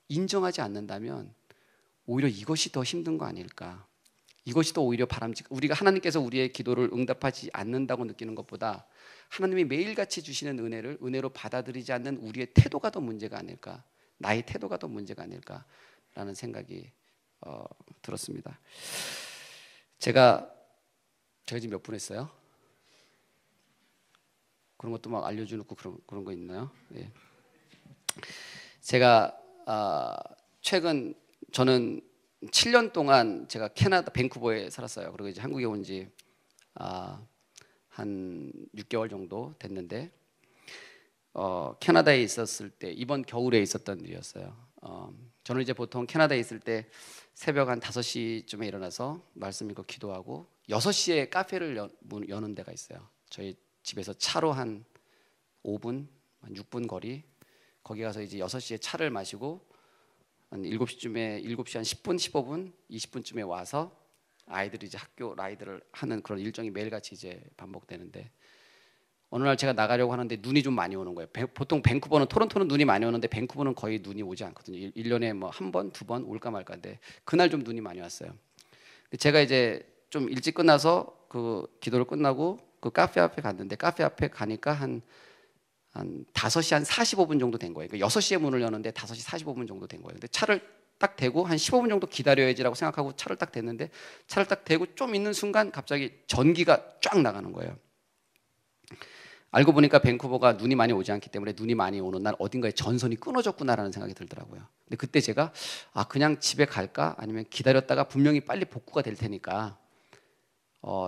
인정하지 않는다면 오히려 이것이 더 힘든 거 아닐까. 이것이 더 오히려 우리가 하나님께서 우리의 기도를 응답하지 않는다고 느끼는 것보다 하나님이 매일같이 주시는 은혜를 은혜로 받아들이지 않는 우리의 태도가 더 문제가 아닐까, 나의 태도가 더 문제가 아닐까라는 생각이 들었습니다. 제가 지금 몇 분 했어요? 그런 것도 막 알려주고 그런 거 있나요? 예. 제가 최근, 저는 7년 동안 제가 캐나다 밴쿠버에 살았어요. 그리고 이제 한국에 온 지 한 6개월 정도 됐는데, 캐나다에 있었을 때 이번 겨울에 있었던 일이었어요. 저는 이제 보통 캐나다에 있을 때 새벽 한 5시쯤에 일어나서 말씀 읽고 기도하고 6시에 카페를 여는 데가 있어요. 저희 집에서 차로 한 5분, 한 6분 거리. 거기 가서 이제 6시에 차를 마시고 한 7시쯤에 7시 한 10분, 15분, 20분쯤에 와서 아이들이 이제 학교 라이드를 하는 그런 일정이 매일같이 이제 반복되는데 어느 날 제가 나가려고 하는데 눈이 좀 많이 오는 거예요. 보통 밴쿠버는 토론토는 눈이 많이 오는데 밴쿠버는 거의 눈이 오지 않거든요. 1년에 뭐 한 번, 두 번 올까 말까인데 그날 좀 눈이 많이 왔어요. 근데 제가 이제 좀 일찍 끝나서 그 기도를 끝나고 그 카페 앞에 갔는데 카페 앞에 가니까 한 5시 한 45분 정도 된 거예요. 그러니까 6시에 문을 여는데 5시 45분 정도 된 거예요. 근데 차를 딱 대고 한 15분 정도 기다려야지라고 생각하고 차를 딱 댔는데 차를 딱 대고 좀 있는 순간 갑자기 전기가 쫙 나가는 거예요. 알고 보니까 밴쿠버가 눈이 많이 오지 않기 때문에 눈이 많이 오는 날 어딘가에 전선이 끊어졌구나라는 생각이 들더라고요. 근데 그때 제가 그냥 집에 갈까 아니면 기다렸다가 분명히 빨리 복구가 될 테니까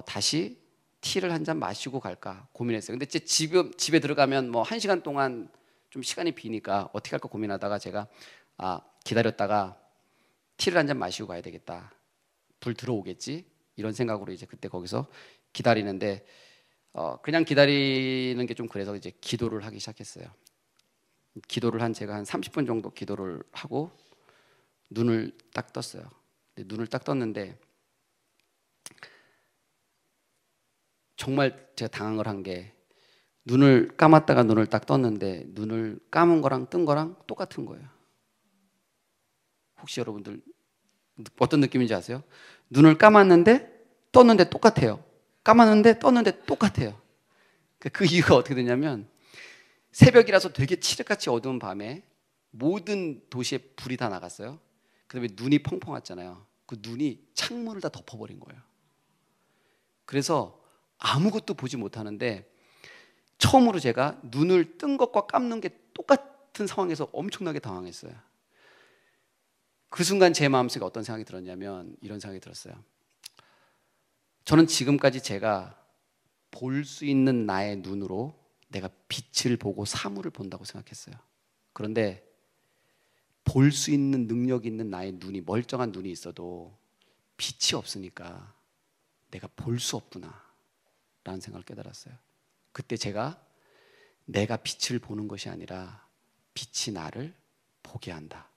다시 티를 한 잔 마시고 갈까 고민했어요. 근데 지금 집에 들어가면 뭐 1시간 동안 좀 시간이 비니까 어떻게 할까 고민하다가 제가 기다렸다가 티를 한 잔 마시고 가야 되겠다. 불 들어오겠지? 이런 생각으로 이제 그때 거기서 기다리는데 그냥 기다리는 게 좀 그래서 이제 기도를 하기 시작했어요. 기도를 제가 한 30분 정도 기도를 하고 눈을 딱 떴어요. 눈을 딱 떴는데 정말 제가 당황을 한 게 눈을 감았다가 눈을 딱 떴는데 눈을 감은 거랑 뜬 거랑 똑같은 거예요. 혹시 여러분들 어떤 느낌인지 아세요? 눈을 감았는데 떴는데 똑같아요. 감았는데 떴는데 똑같아요. 그 이유가 어떻게 되냐면 새벽이라서 되게 칠흑같이 어두운 밤에 모든 도시에 불이 다 나갔어요. 그다음에 눈이 펑펑 왔잖아요. 그 눈이 창문을 다 덮어버린 거예요. 그래서 아무것도 보지 못하는데 처음으로 제가 눈을 뜬 것과 감는 게 똑같은 상황에서 엄청나게 당황했어요. 그 순간 제 마음속에 어떤 생각이 들었냐면 이런 생각이 들었어요. 저는 지금까지 제가 볼 수 있는 나의 눈으로 내가 빛을 보고 사물을 본다고 생각했어요. 그런데 볼 수 있는 능력이 있는 나의 눈이 멀쩡한 눈이 있어도 빛이 없으니까 내가 볼 수 없구나 라는 생각을 깨달았어요. 그때 제가 내가 빛을 보는 것이 아니라 빛이 나를 보게 한다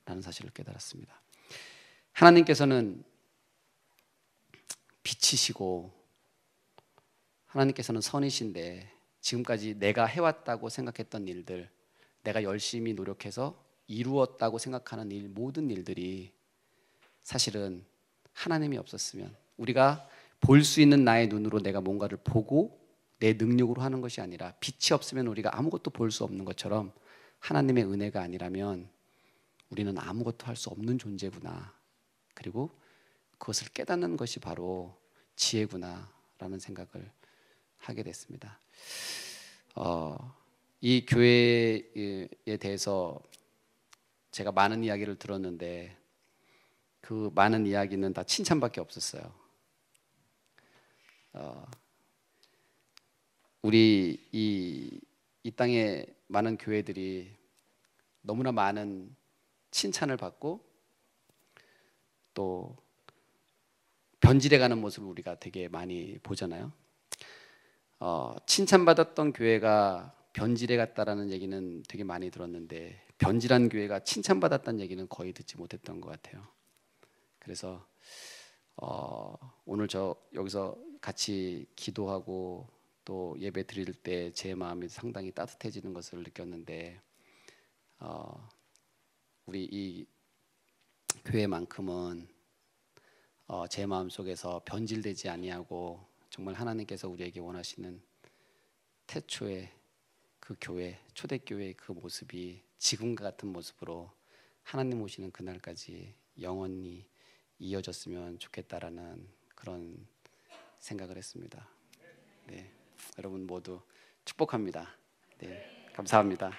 라는 사실을 깨달았습니다. 하나님께서는 빛이시고 하나님께서는 선이신데 지금까지 내가 해왔다고 생각했던 일들, 내가 열심히 노력해서 이루었다고 생각하는 일, 모든 일들이 사실은 하나님이 없었으면 우리가 볼 수 있는 나의 눈으로 내가 뭔가를 보고 내 능력으로 하는 것이 아니라 빛이 없으면 우리가 아무것도 볼 수 없는 것처럼 하나님의 은혜가 아니라면 우리는 아무것도 할 수 없는 존재구나. 그리고 그것을 깨닫는 것이 바로 지혜구나 라는 생각을 하게 됐습니다. 이 교회에 대해서 제가 많은 이야기를 들었는데 그 많은 이야기는 다 칭찬밖에 없었어요. 우리 이 땅의 많은 교회들이 너무나 많은 칭찬을 받고 또 변질해가는 모습을 우리가 되게 많이 보잖아요. 칭찬받았던 교회가 변질해갔다라는 얘기는 되게 많이 들었는데 변질한 교회가 칭찬받았다는 얘기는 거의 듣지 못했던 것 같아요. 그래서 오늘 저 여기서 같이 기도하고 또 예배 드릴 때 제 마음이 상당히 따뜻해지는 것을 느꼈는데 우리 이 교회만큼은 제 마음 속에서 변질되지 아니하고 정말 하나님께서 우리에게 원하시는 태초의 그 교회, 초대교회의 그 모습이 지금과 같은 모습으로 하나님 오시는 그날까지 영원히 이어졌으면 좋겠다라는 그런 생각을 했습니다. 네, 여러분 모두 축복합니다. 네, 감사합니다.